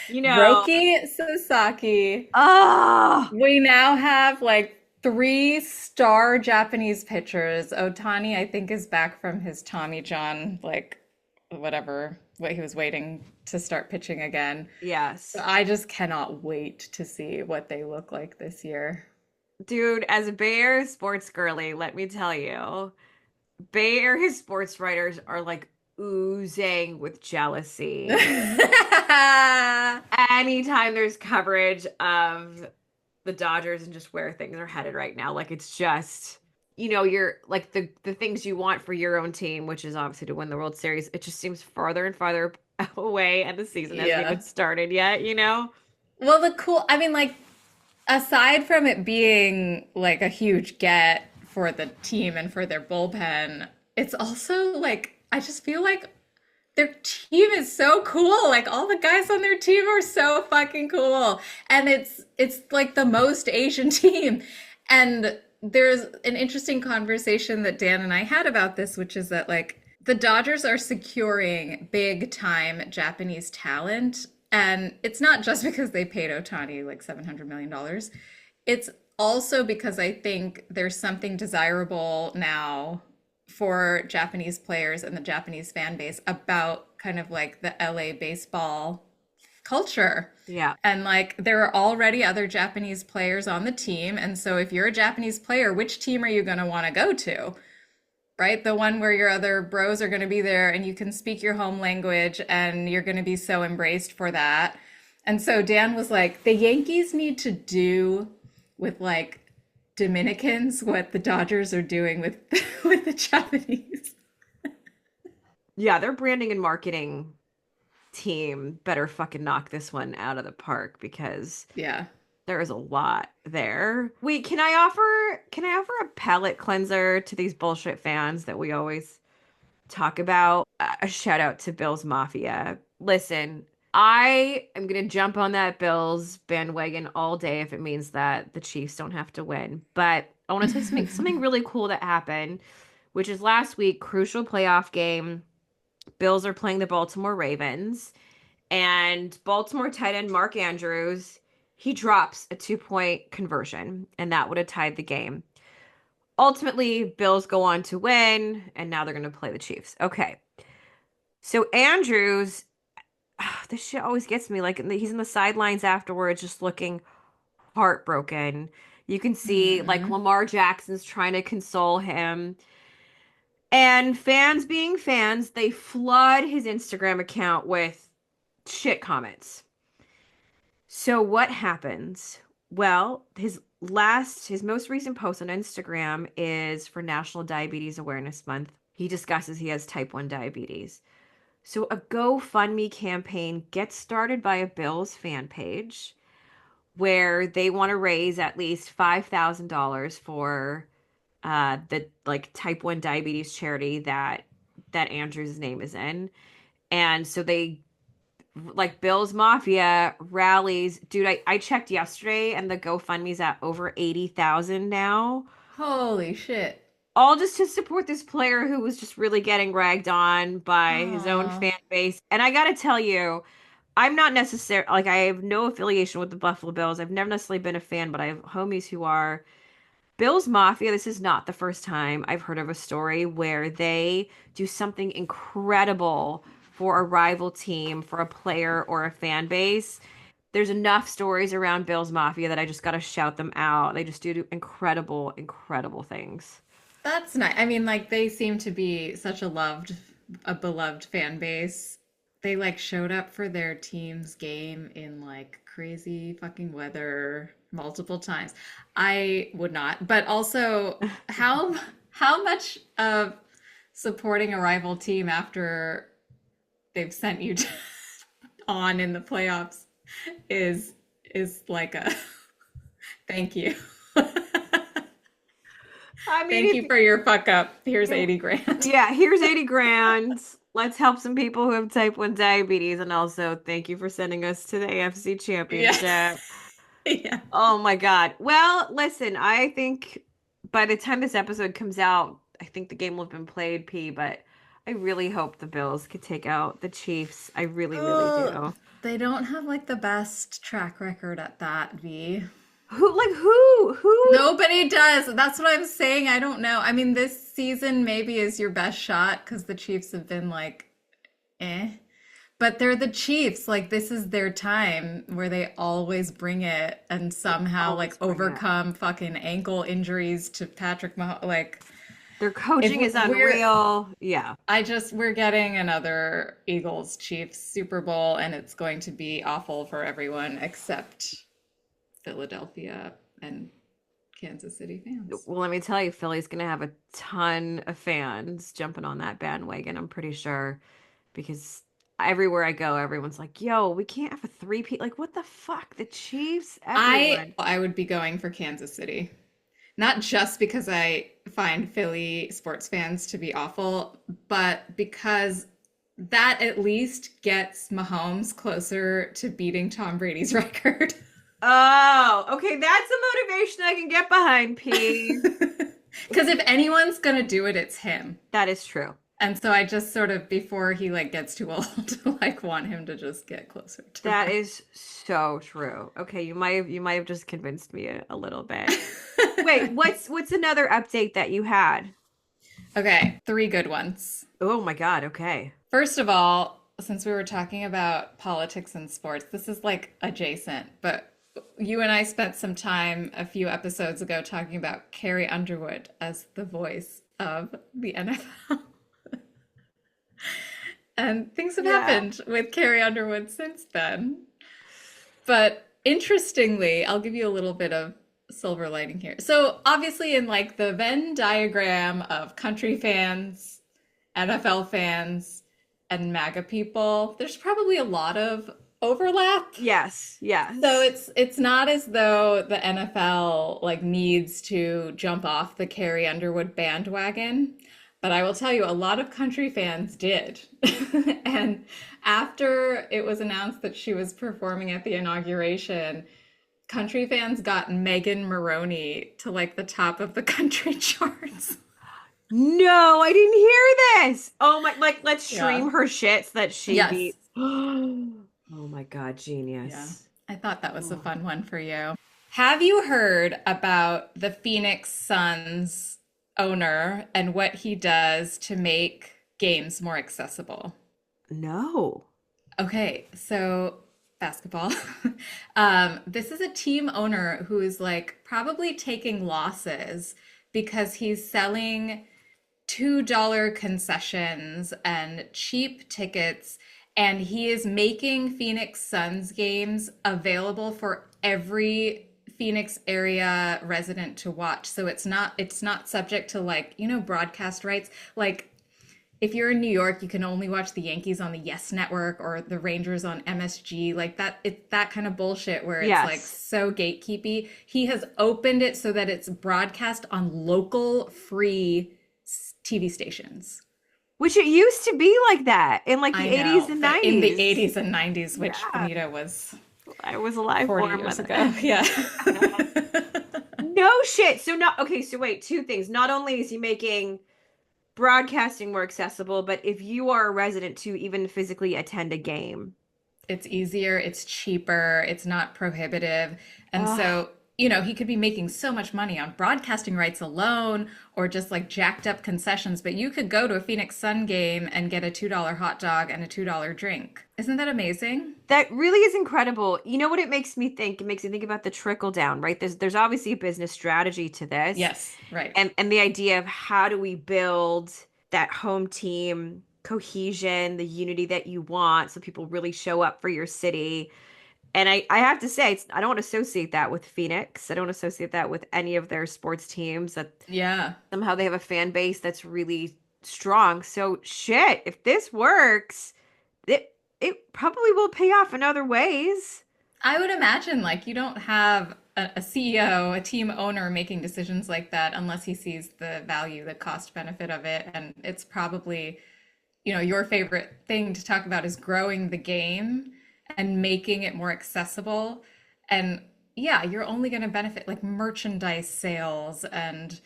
You know, Roki Sasaki. oh, We now have like three-star Japanese pitchers. Otani, I think, is back from his Tommy John, like whatever, what he was waiting to start pitching again. So yes. I just cannot wait to see what they look like this year. Dude, as a Bay Area sports girly, let me tell you, Bay Area sports writers are like oozing with jealousy anytime there's coverage of the Dodgers and just where things are headed right now. Like it's just, you're like the things you want for your own team, which is obviously to win the World Series. It just seems farther and farther away, and the season hasn't even Yeah. started yet. Well, I mean, like, aside from it being like a huge get for the team and for their bullpen, it's also like I just feel like their team is so cool. Like all the guys on their team are so fucking cool. And it's like the most Asian team. And there's an interesting conversation that Dan and I had about this, which is that like the Dodgers are securing big time Japanese talent. And it's not just because they paid Otani like $700 million. It's also because I think there's something desirable now for Japanese players and the Japanese fan base about kind of like the LA baseball culture. Yeah. And like there are already other Japanese players on the team. And so if you're a Japanese player, which team are you going to want to go to? Right? The one where your other bros are going to be there and you can speak your home language and you're going to be so embraced for that. And so Dan was like, the Yankees need to do with like Dominicans what the Dodgers are doing with with the Japanese. Yeah, their branding and marketing team better fucking knock this one out of the park because Yeah. there is a lot there. Wait, can I offer a palate cleanser to these bullshit fans that we always talk about? A shout out to Bills Mafia. Listen, I am gonna jump on that Bills bandwagon all day if it means that the Chiefs don't have to win. But I want to tell you something really cool that happened, which is last week, crucial playoff game. Bills are playing the Baltimore Ravens, and Baltimore tight end Mark Andrews, he drops a 2-point conversion, and that would have tied the game. Ultimately, Bills go on to win, and now they're going to play the Chiefs. Okay. So Andrews, this shit always gets me. Like he's in the sidelines afterwards, just looking heartbroken. You can see like Mm. Lamar Jackson's trying to console him. And fans being fans, they flood his Instagram account with shit comments. So what happens? Well, his most recent post on Instagram is for National Diabetes Awareness Month. He discusses he has type 1 diabetes. So a GoFundMe campaign gets started by a Bills fan page where they want to raise at least $5,000 for the like type 1 diabetes charity that Andrew's name is in. And so they like Bill's Mafia rallies. Dude, I checked yesterday and the GoFundMe's at over 80,000 now. Holy shit. All just to support this player who was just really getting ragged on by his own Oh, fan base. And I gotta tell you, I'm not necessarily like I have no affiliation with the Buffalo Bills. I've never necessarily been a fan, but I have homies who are. Bills Mafia, this is not the first time I've heard of a story where they do something incredible for a rival team, for a player or a fan base. There's enough stories around Bills Mafia that I just got to shout them out. They just do incredible, incredible things. that's nice. I mean, like they seem to be such a beloved fan base. They like showed up for their team's game in like crazy fucking weather multiple times. I would not. But also, how much of supporting a rival team after they've sent you on in the playoffs is like a thank you. I mean, Thank you for your fuck up. Here's if 80 grand. yeah, here's 80 grand. Let's help some people who have type 1 diabetes. And also, thank you for sending us to the AFC Yeah. Championship. Yeah. Oh my God. Well, listen, I think by the time this episode comes out, I think the game will have been played, P, but I really hope the Bills could take out the Chiefs. I really, really Oh, do. they don't have like the best track record at that, V. Who? Nobody does. That's what I'm saying. I don't know. I mean, this season maybe is your best shot because the Chiefs have been like, eh. But they're the Chiefs. Like, this is their time where they always bring it and somehow like Always bring it. overcome fucking ankle injuries to Patrick Mahomes. Like, Their if coaching is we're unreal. Yeah. we're getting another Eagles Chiefs Super Bowl, and it's going to be awful for everyone except Philadelphia and Kansas City fans. Well, let me tell you, Philly's gonna have a ton of fans jumping on that bandwagon, I'm pretty sure, because everywhere I go, everyone's like, yo, we can't have a three-peat. Like, what the fuck? The Chiefs? I Everyone. I would be going for Kansas City. Not just because I find Philly sports fans to be awful, but because that at least gets Mahomes closer to beating Tom Brady's record. Oh, okay. That's a motivation I can get behind, P. Because if anyone's gonna do it, it's him. That is true. And so I just sort of, before he like gets too old, like want him to just get closer to That that. is so true. Okay, you might have just convinced me a little bit. Wait, what's another update that you had? Okay, three good ones. Oh my God, okay. First of all, since we were talking about politics and sports, this is like adjacent, but you and I spent some time a few episodes ago talking about Carrie Underwood as the voice of the NFL. And things have Yeah. happened with Carrie Underwood since then. But interestingly, I'll give you a little bit of silver lining here. So, obviously, in like the Venn diagram of country fans, NFL fans, and MAGA people, there's probably a lot of overlap. Yes, So yes. it's not as though the NFL like needs to jump off the Carrie Underwood bandwagon, but I will tell you a lot of country fans did. And after it was announced that she was performing at the inauguration, country fans got Megan Maroney to like the top of the country charts. No, I didn't hear this. Oh my, like let's Yeah. stream her shit so that she Yes. beats. Oh my God, Yeah. genius. I thought that was a Oh. fun one for you. Have you heard about the Phoenix Suns owner and what he does to make games more accessible? No. Okay, so basketball. This is a team owner who is like probably taking losses because he's selling $2 concessions and cheap tickets, and he is making Phoenix Suns games available for every Phoenix area resident to watch. So it's not subject to like, broadcast rights. Like if you're in New York, you can only watch the Yankees on the Yes Network or the Rangers on MSG, like that. It's that kind of bullshit where it's like Yes. so gatekeepy. He has opened it so that it's broadcast on local free TV stations. Which it used to be like that in like the I 80s know, and but in the 90s. 80s and 90s, which Yeah. Benita was I was alive 40 for him years when ago. Yeah. no shit. So not okay, so wait, two things. Not only is he making broadcasting more accessible, but if you are a resident to even physically attend a game. It's easier, it's cheaper, it's not prohibitive. And Oh, so, he could be making so much money on broadcasting rights alone or just like jacked up concessions, but you could go to a Phoenix Sun game and get a $2 hot dog and a $2 drink. Isn't that amazing? that really is incredible. You know what it makes me think? It makes me think about the trickle down, right? There's obviously a business strategy to this. Yes, right. And the idea of how do we build that home team cohesion, the unity that you want so people really show up for your city. And I have to say, I don't associate that with Phoenix. I don't associate that with any of their sports teams that Yeah. somehow they have a fan base that's really strong. So shit, if this works, it probably will pay off in other ways. I would imagine like you don't have a CEO, a team owner making decisions like that unless he sees the value, the cost benefit of it. And it's probably, your favorite thing to talk about is growing the game and making it more accessible. And yeah, you're only going to benefit like merchandise sales and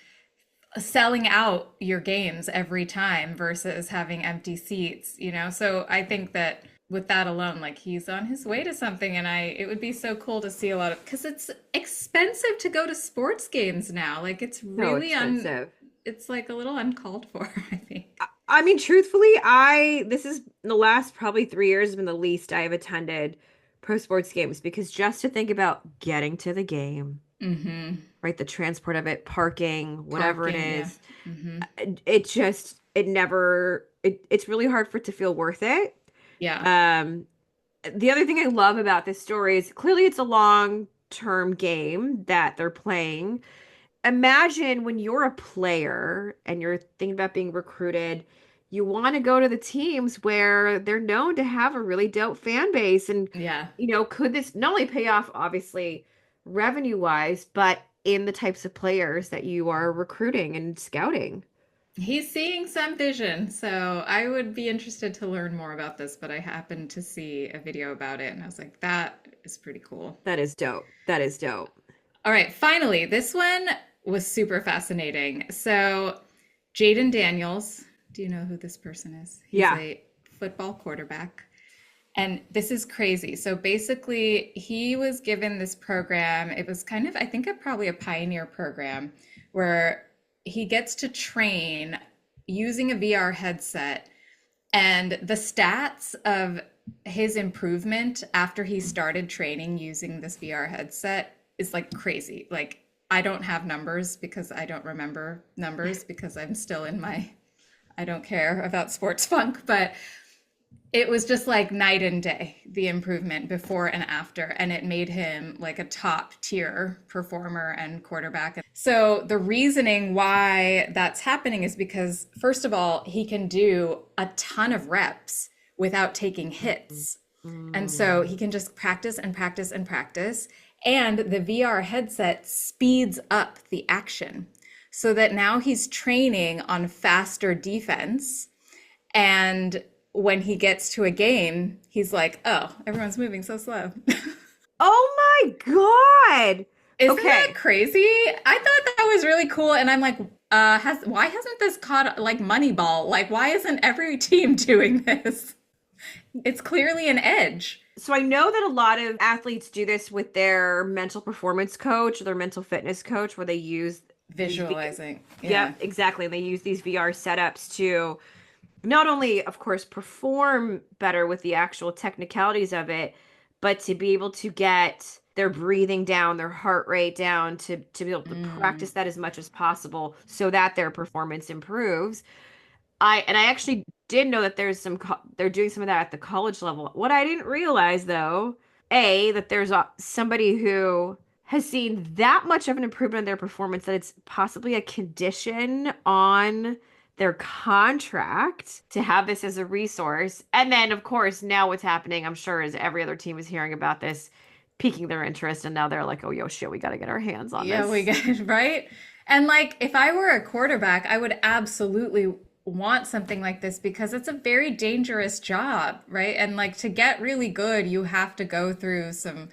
selling out your games every time versus having empty seats. So I think that with that alone, like he's on his way to something, and it would be so cool to see a lot of, because it's expensive to go to sports games now. Like it's So really expensive. it's like a little uncalled for, I think. I mean, truthfully, this is the last probably 3 years has been the least I have attended pro sports games because just to think about getting to the game, Mm-hmm. right, the transport of it, parking, whatever it Parking, yeah. is, Mm-hmm. it's really hard for it to feel worth it. Yeah. Um, the other thing I love about this story is clearly it's a long-term game that they're playing. Imagine when you're a player and you're thinking about being recruited, you want to go to the teams where they're known to have a really dope fan base. And, Yeah. could this not only pay off, obviously, revenue-wise, but in the types of players that you are recruiting and scouting. He's seeing some vision, so I would be interested to learn more about this, but I happened to see a video about it and I was like, that is pretty cool. That is dope. That is dope. All right, finally, this one was super fascinating. So, Jaden Daniels, do you know who this person is? He's Yeah. a football quarterback. And this is crazy. So basically, he was given this program. It was kind of, I think, probably a pioneer program where he gets to train using a VR headset. And the stats of his improvement after he started training using this VR headset is like crazy. Like, I don't have numbers because I don't remember numbers because I'm still in my I don't care about sports funk, but it was just like night and day, the improvement before and after. And it made him like a top tier performer and quarterback. So the reasoning why that's happening is because, first of all, he can do a ton of reps without taking hits. And so Mm. he can just practice and practice and practice. And the VR headset speeds up the action so that now he's training on faster defense. And when he gets to a game, he's like, oh, everyone's moving so slow. Oh my God. Isn't that Okay. crazy? I thought that was really cool. And I'm like, why hasn't this caught like Moneyball? Like, why isn't every team doing this? It's clearly an edge. So I know that a lot of athletes do this with their mental performance coach or their mental fitness coach where they use these Visualizing. yeah, Yeah. exactly. They use these VR setups to not only, of course, perform better with the actual technicalities of it, but to be able to get their breathing down, their heart rate down, to be able to Mm. practice that as much as possible so that their performance improves. I actually did know that they're doing some of that at the college level. What I didn't realize though, that there's somebody who has seen that much of an improvement in their performance that it's possibly a condition on their contract to have this as a resource. And then of course, now what's happening, I'm sure, is every other team is hearing about this, piquing their interest, and now they're like, "Oh, yo, shit, we got to get our hands on Yeah, we this." get right. And like, if I were a quarterback, I would absolutely want something like this because it's a very dangerous job, right? And like to get really good, you have to go through some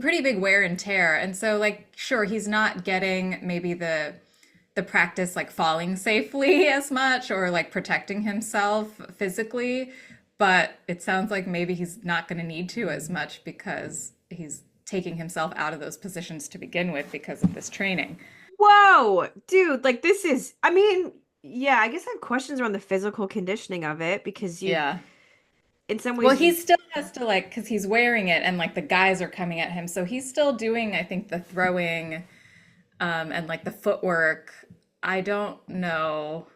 pretty big wear and tear. And so like, sure, he's not getting maybe the practice like falling safely as much or like protecting himself physically, but it sounds like maybe he's not going to need to as much because he's taking himself out of those positions to begin with because of this training. Whoa, dude, like this is, I mean, yeah, I guess I have questions around the physical conditioning of it because Yeah. in some Well, ways, he still has to like, because he's wearing it and like the guys are coming at him. So he's still doing, I think, the throwing and like the footwork. I don't know.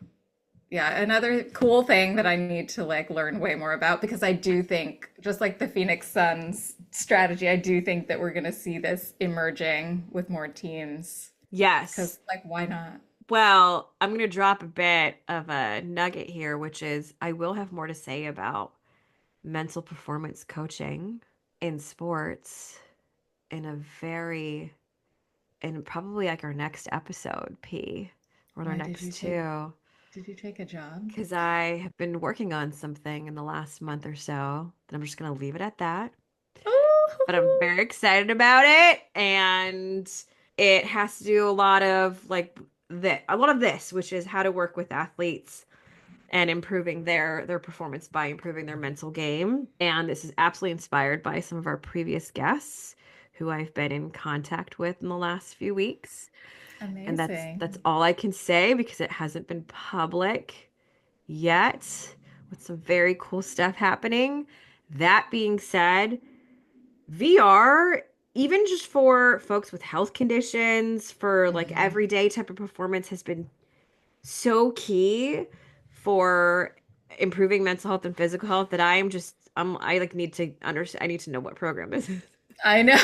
Yeah, another cool thing that I need to like learn way more about because I do think, just like the Phoenix Suns strategy, I do think that we're going to see this emerging with more teams. yes. Because, like, why not? Well, I'm going to drop a bit of a nugget here, which is I will have more to say about mental performance coaching in sports in a very, in probably like our next episode, P, or our Why next two. did you take a job? Because I have been working on something in the last month or so, and I'm just going to leave it at that. But I'm Oh, very excited about it, and it has to do a lot of like a lot of this, which is how to work with athletes and improving their performance by improving their mental game. And this is absolutely inspired by some of our previous guests who I've been in contact with in the last few weeks. And that's amazing. all I can say because it hasn't been public yet with some very cool stuff happening. That being said, VR, even just for folks with health conditions, for like Hmm. everyday type of performance, has been so key for improving mental health and physical health that I like need to understand. I need to know what program this is. I know.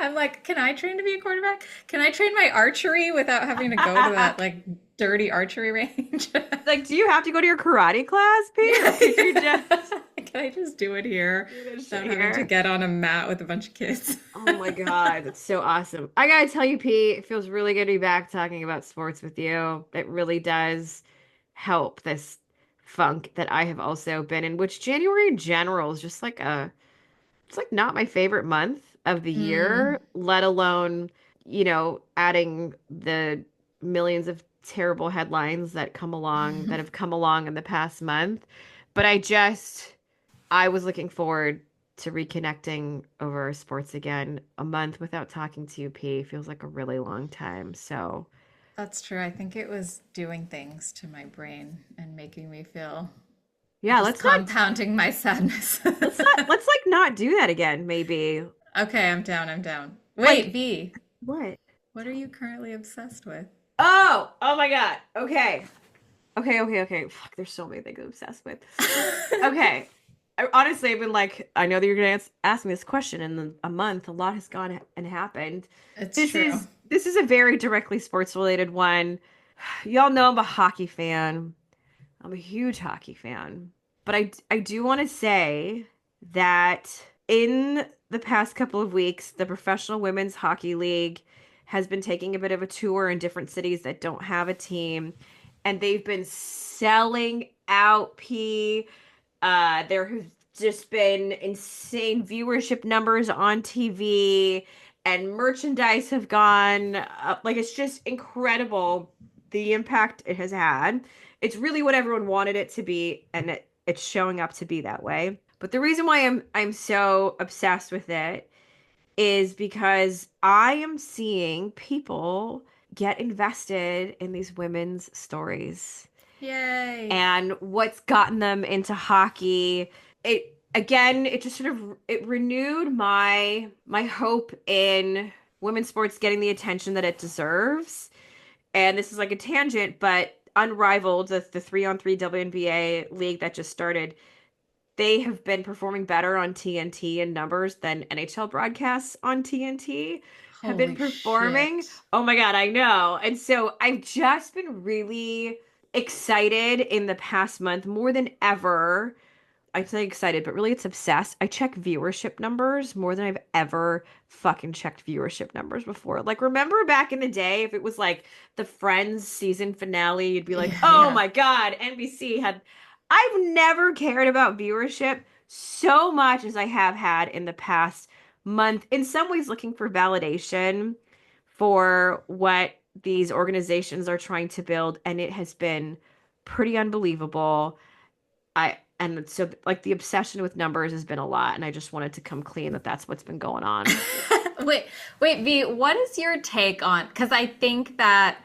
I'm like, can I train to be a quarterback? Can I train my archery without having to go to that like dirty archery range? Like, do you have to go to your karate class, P, or Yeah. could you just? Can I just do it here You did shit without having to here. get on a mat with a bunch of kids. Oh my God, that's so awesome. I gotta tell you, Pete, it feels really good to be back talking about sports with you. It really does help this funk that I have also been in, which January in general is just like it's like not my favorite month of the Mm. year, let alone, adding the millions of terrible headlines that have come along in the past month. But I was looking forward to reconnecting over sports again. A month without talking to you, P, feels like a really long time. So, That's true. I think it was doing things to my brain and making me feel yeah, just compounding my sadness. let's like not do that again, maybe. Okay, I'm down. I'm down. Wait, Like V, what? what are you currently obsessed with? Oh my God. Okay. Fuck, there's so many things I'm obsessed with. Okay. Honestly, I've been like, I know that you're gonna ask me this question in a month. A lot has gone and happened. It's This true. is this is a very directly sports related one. Y'all know I'm a hockey fan. I'm a huge hockey fan. But I do want to say that in the past couple of weeks, the Professional Women's Hockey League has been taking a bit of a tour in different cities that don't have a team, and they've been selling out. There have just been insane viewership numbers on TV, and merchandise have gone up. Like, it's just incredible the impact it has had. It's really what everyone wanted it to be, and it's showing up to be that way. But the reason why I'm so obsessed with it is because I am seeing people get invested in these women's stories Yay. and what's gotten them into hockey. It just sort of it renewed my hope in women's sports getting the attention that it deserves. And this is like a tangent, but Unrivaled, the 3-on-3 WNBA league that just started, they have been performing better on TNT in numbers than NHL broadcasts on TNT have been Holy performing. shit. Oh my God, I know. And so I've just been really excited in the past month more than ever. I say excited, but really it's obsessed. I check viewership numbers more than I've ever fucking checked viewership numbers before. Like, remember back in the day, if it was like the Friends season finale, you'd be like, Yeah, oh yeah. my God, NBC had. I've never cared about viewership so much as I have had in the past month. In some ways, looking for validation for what these organizations are trying to build, and it has been pretty unbelievable. And so like the obsession with numbers has been a lot, and I just wanted to come clean that that's what's been going on. Wait, wait, V, what is your take on? Because I think that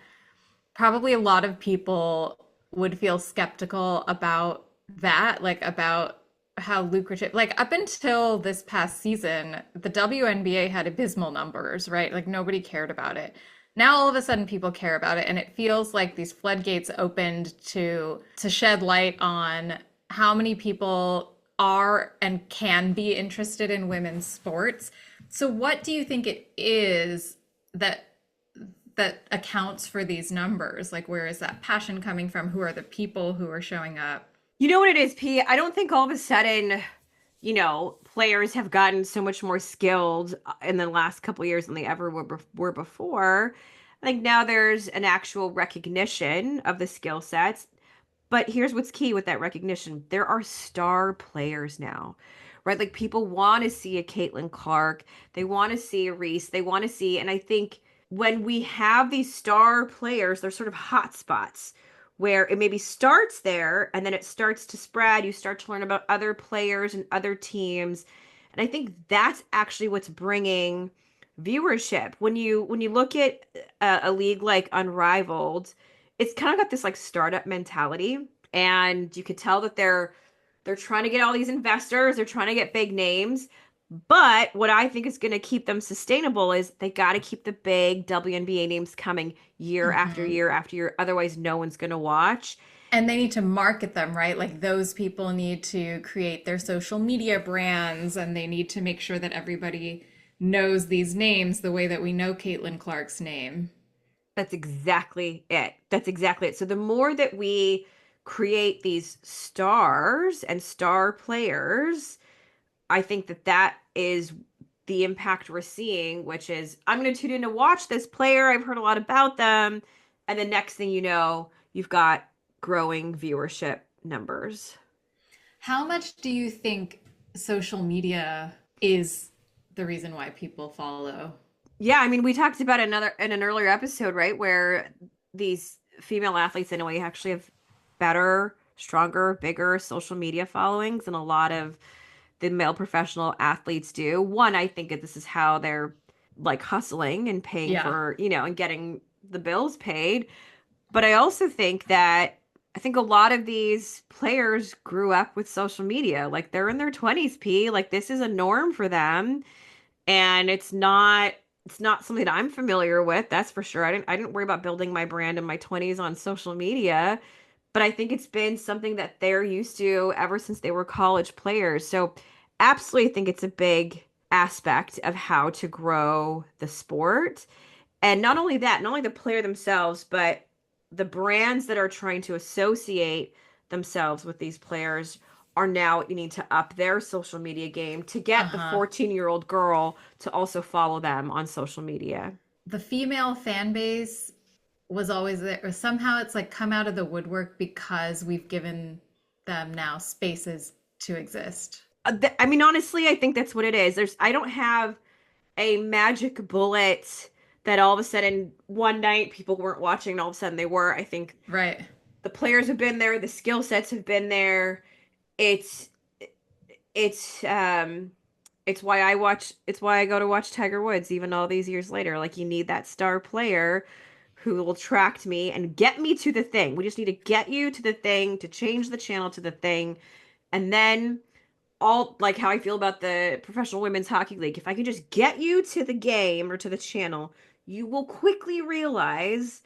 probably a lot of people would feel skeptical about that, like about how lucrative, like up until this past season, the WNBA had abysmal numbers, right? Like nobody cared about it. Now all of a sudden people care about it, and it feels like these floodgates opened to shed light on how many people are and can be interested in women's sports. So what do you think it is that accounts for these numbers? Like, where is that passion coming from? Who are the people who are showing up? You know what it is, P? I don't think all of a sudden, players have gotten so much more skilled in the last couple of years than they ever were before. I think now there's an actual recognition of the skill sets. But here's what's key with that recognition. There are star players now, right? Like people want to see a Caitlin Clark. They want to see a Reese. They want to see, and I think when we have these star players, they're sort of hot spots where it maybe starts there and then it starts to spread. You start to learn about other players and other teams. And I think that's actually what's bringing viewership. When you look at a league like Unrivaled, it's kind of got this like startup mentality, and you could tell that they're trying to get all these investors, they're trying to get big names. But what I think is going to keep them sustainable is they got to keep the big WNBA names coming year after Mhm. year after year. Otherwise, no one's going to watch. And they need to market them, right? Like those people need to create their social media brands, and they need to make sure that everybody knows these names the way that we know Caitlin Clark's name. That's exactly it. That's exactly it. So the more that we create these stars and star players, I think that that is the impact we're seeing, which is I'm going to tune in to watch this player. I've heard a lot about them. And the next thing you know, you've got growing viewership numbers. How much do you think social media is the reason why people follow? Yeah, I mean, we talked about another in an earlier episode, right, where these female athletes in a way actually have better, stronger, bigger social media followings than a lot of the male professional athletes do. One, I think that this is how they're like hustling and paying Yeah. for, and getting the bills paid. But I also think that I think a lot of these players grew up with social media. Like they're in their 20s, P. Like this is a norm for them. And it's not something that I'm familiar with, that's for sure. I didn't worry about building my brand in my 20s on social media, but I think it's been something that they're used to ever since they were college players. So absolutely think it's a big aspect of how to grow the sport. And not only that, not only the player themselves, but the brands that are trying to associate themselves with these players are now you need to up their social media game to get the Uh-huh. 14-year-old girl to also follow them on social media. The female fan base was always there. Or somehow it's like come out of the woodwork because we've given them now spaces to exist. I mean, honestly, I think that's what it is. I don't have a magic bullet that all of a sudden one night people weren't watching and all of a sudden they were. I think Right. the players have been there, the skill sets have been there. It's it's um it's why I go to watch Tiger Woods even all these years later. Like you need that star player who will attract me and get me to the thing. We just need to get you to the thing, to change the channel to the thing. And then all like how I feel about the professional women's hockey league. If I can just get you to the game or to the channel, you will quickly realize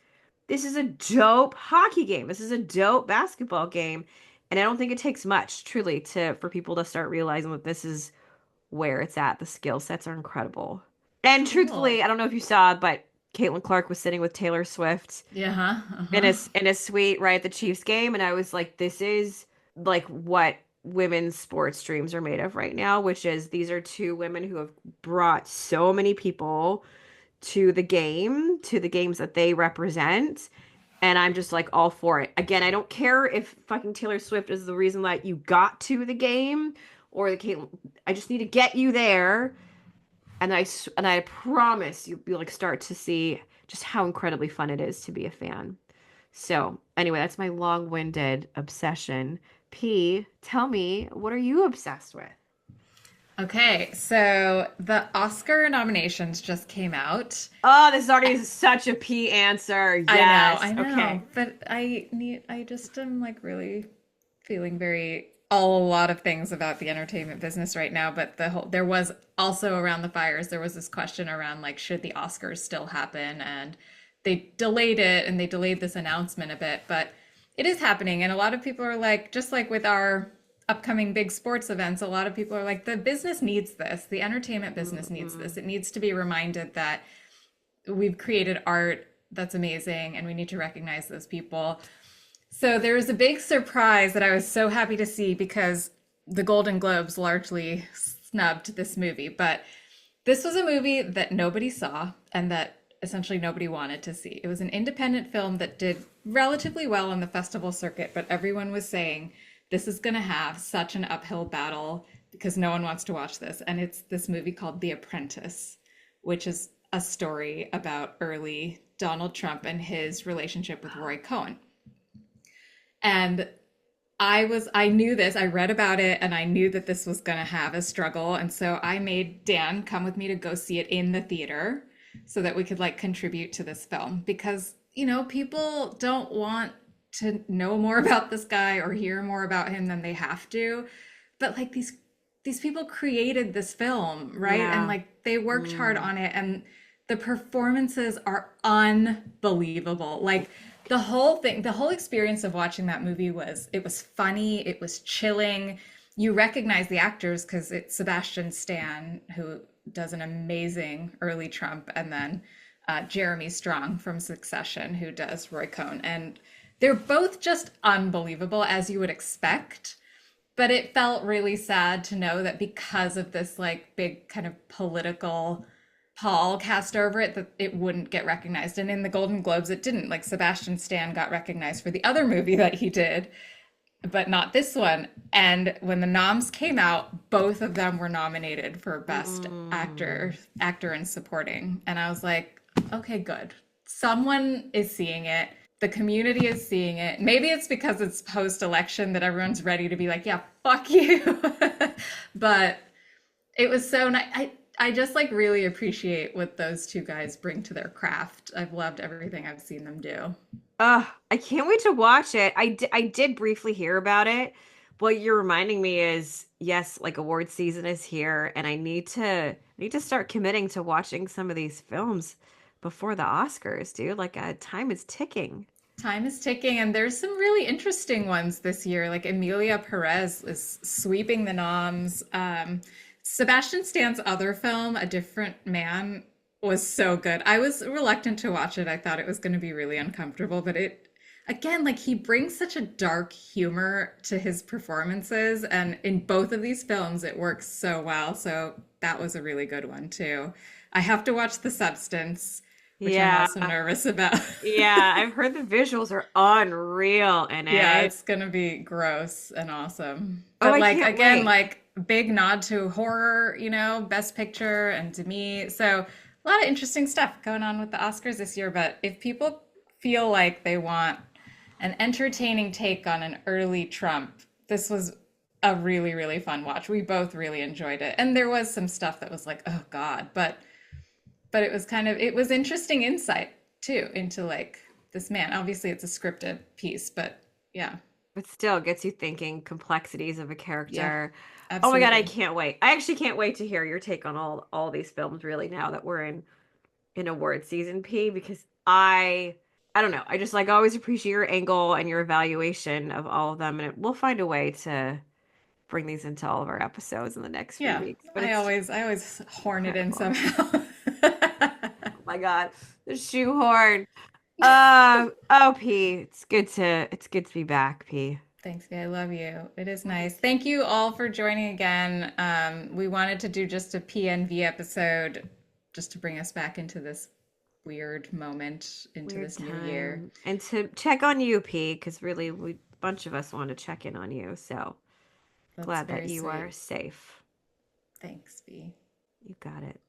this is a dope hockey game. This is a dope basketball game. And I don't think it takes much truly to for people to start realizing that this is where it's at. The skill sets are incredible. And truthfully, Cool. I don't know if you saw, but Caitlin Clark was sitting with Taylor Swift Yeah, huh? in Uh-huh. a suite right at the Chiefs game, and I was like, this is like what women's sports dreams are made of right now, which is these are two women who have brought so many people to the games that they represent. And I'm just like all for it. Again, I don't care if fucking Taylor Swift is the reason that you got to the game or the Caitlin. I just need to get you there, and I promise you'll be like start to see just how incredibly fun it is to be a fan. So, anyway, that's my long-winded obsession. P, tell me, what are you obsessed with? Okay, so the Oscar nominations just came out. Oh, this is already such a P answer. I Yes. know, Okay. but I just am like really feeling a lot of things about the entertainment business right now, but there was also around the fires, there was this question around like, should the Oscars still happen? And they delayed it and they delayed this announcement a bit, but it is happening. And a lot of people are like, just like with our upcoming big sports events, a lot of people are like, the business needs this. The entertainment business needs Hmm. this. It needs to be reminded that we've created art that's amazing and we need to recognize those people. So there was a big surprise that I was so happy to see because the Golden Globes largely snubbed this movie, but this was a movie that nobody saw and that essentially nobody wanted to see. It was an independent film that did relatively well on the festival circuit, but everyone was saying this is going to have such an uphill battle because no one wants to watch this. And it's this movie called The Apprentice, which is a story about early Donald Trump and his relationship with Roy Cohn. And I knew this, I read about it, and I knew that this was going to have a struggle. And so I made Dan come with me to go see it in the theater so that we could like contribute to this film because, people don't want to know more about this guy or hear more about him than they have to. But like these people created this film, right? And Yeah. like they worked hard Mm. on it and the performances are unbelievable. Like the whole experience of watching that movie it was funny, it was chilling. You recognize the actors because it's Sebastian Stan who does an amazing early Trump, and then Jeremy Strong from Succession who does Roy Cohn. And they're both just unbelievable as you would expect. But it felt really sad to know that because of this like big kind of political pall cast over it, that it wouldn't get recognized. And in the Golden Globes, it didn't. Like Sebastian Stan got recognized for the other movie that he did, but not this one. And when the noms came out, both of them were nominated for Best Mm. Actor in Supporting. And I was like, okay, good. Someone is seeing it. The community is seeing it. Maybe it's because it's post-election that everyone's ready to be like, yeah, fuck you. But it was so nice. I just like really appreciate what those two guys bring to their craft. I've loved everything I've seen them do. I can't wait to watch it. I did briefly hear about it. What you're reminding me is, yes, like award season is here, and I need to start committing to watching some of these films before the Oscars, dude. Like, time is ticking. Time is ticking, and there's some really interesting ones this year. Like Emilia Perez is sweeping the noms. Sebastian Stan's other film, A Different Man, was so good. I was reluctant to watch it. I thought it was going to be really uncomfortable, but it, again, like he brings such a dark humor to his performances, and in both of these films, it works so well. So that was a really good one too. I have to watch The Substance, which I'm Yeah, also nervous about. yeah. I've heard the visuals are unreal in Yeah, it. it's gonna be gross and awesome. Oh, But I like can't again, wait. like big nod to horror, Best Picture and to me. So a lot of interesting stuff going on with the Oscars this year. But if people feel like they want an entertaining take on an early Trump, this was a really, really fun watch. We both really enjoyed it. And there was some stuff that was like, oh God, but it was kind of it was interesting insight too into like this man. Obviously it's a scripted piece, but yeah. But still gets you thinking complexities of a Yeah, character. Oh my God, I absolutely. can't wait. I actually can't wait to hear your take on all these films really now that we're in award season, P, because I don't know. I just like always appreciate your angle and your evaluation of all of them, and we'll find a way to bring these into all of our episodes in the next few Yeah, weeks. But I it's always I always horn it in incredible. somehow. Oh my God, the shoehorn. Oh, P, it's good to be back, P. Thanks, I love you. It is nice. Thank you all for joining again. We wanted to do just a PNV episode just to bring us back into this weird moment into Weird this new year. time. And to check on you, P, because really we a bunch of us want to check in on you. So That's glad that very you are sweet. safe. Thanks, B. You got it.